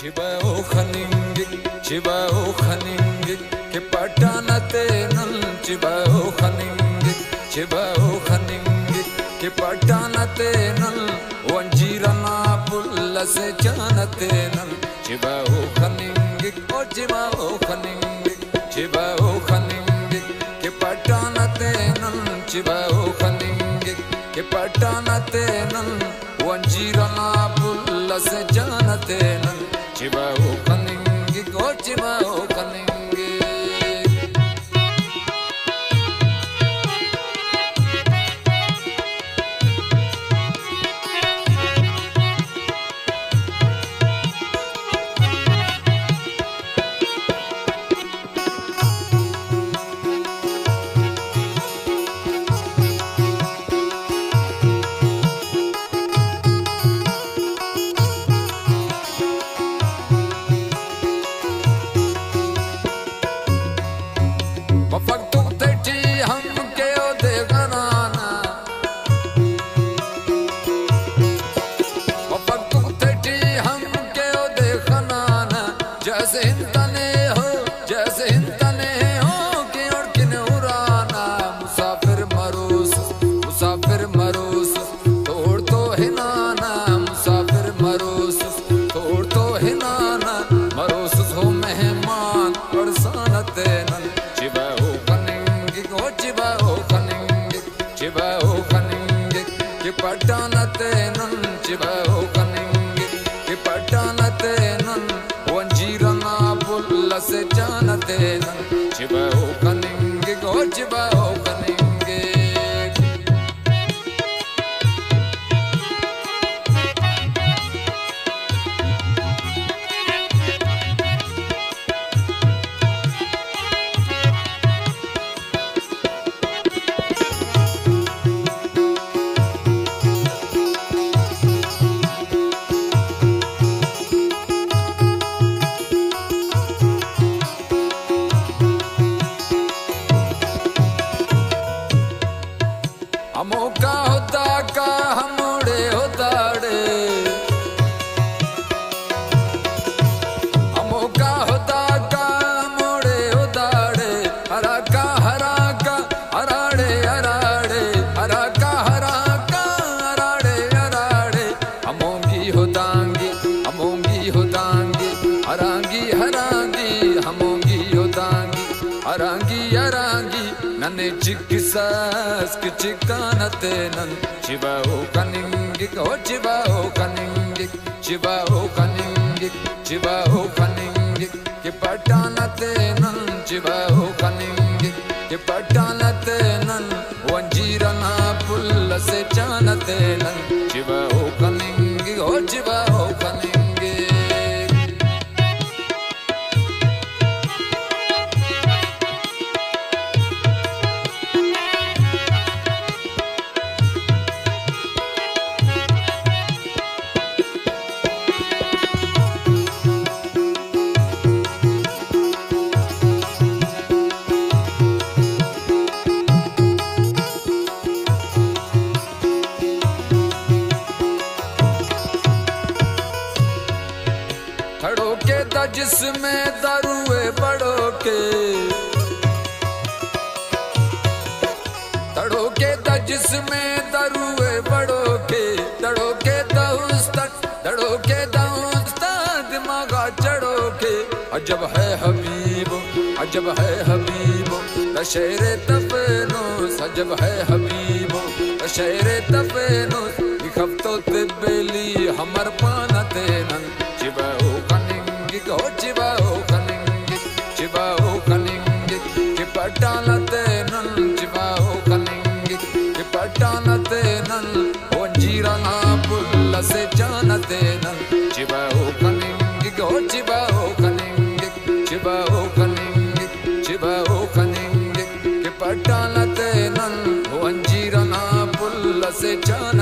Chibao khaningik, chibao khaningik, ke patana tenal. Chibao khaningik, chibao khaningik, ke patana tenal. Wanjirana pulla se chana tenal. Chibao khaningik, oh chibao khaningik, chibao khaningik, ke patana tenal. Chibao khaningik, ke patana tenal. Wanjirana pulla se chana tenal. Chibao khaningik, oh chibao khaningik. Patana tenal, chibao khaningik, ke patana tenal. Wanjirana pulla se chana tenal. Chibao khaningik, oh chibao khaningik. Amoka hoda ka hamode hodade, amoka hoda ka hamode hodade, haraka haraka harade harade, haraka haraka harade harade. Amongi hodangi, harangi harangi, amongi hodangi, harangi harangi. Nane chikisas ki chikana tenan. Chibao khaningik, oh chibao khaningik, chibao khaningik, chibao khaningik, ke patana tenan. Chibao khaningik, ke patana tenan. Wanjirana pulla se chana tenan. Chibao khaningik, oh chibao khaningik. थड़ो के दा जिसमें दारुए बड़ो के, तड़ो के दा जिसमें दारुए बड़ो के, तड़ो के दा उस्ताद, तड़ो के दा उस्ताद दिमागा चढ़ो के। अजब है हबीबो, अजब है हबीबो, दशहरे तफेनोस। अजब है हबीबो, दशहरे तफेनोस। दिखबतो तिबेली हमर पाना तेनन। Chibao khaningik, oh chibao khaningik, chibao khaningik, ke patana tenal. Chibao khaningik, ke patana tenal. Wanjirana pulla se chana tenal. Chibao khaningik, oh chibao khaningik, chibao khaningik, chibao khaningik, ke patana tenal. Wanjirana pulla se chana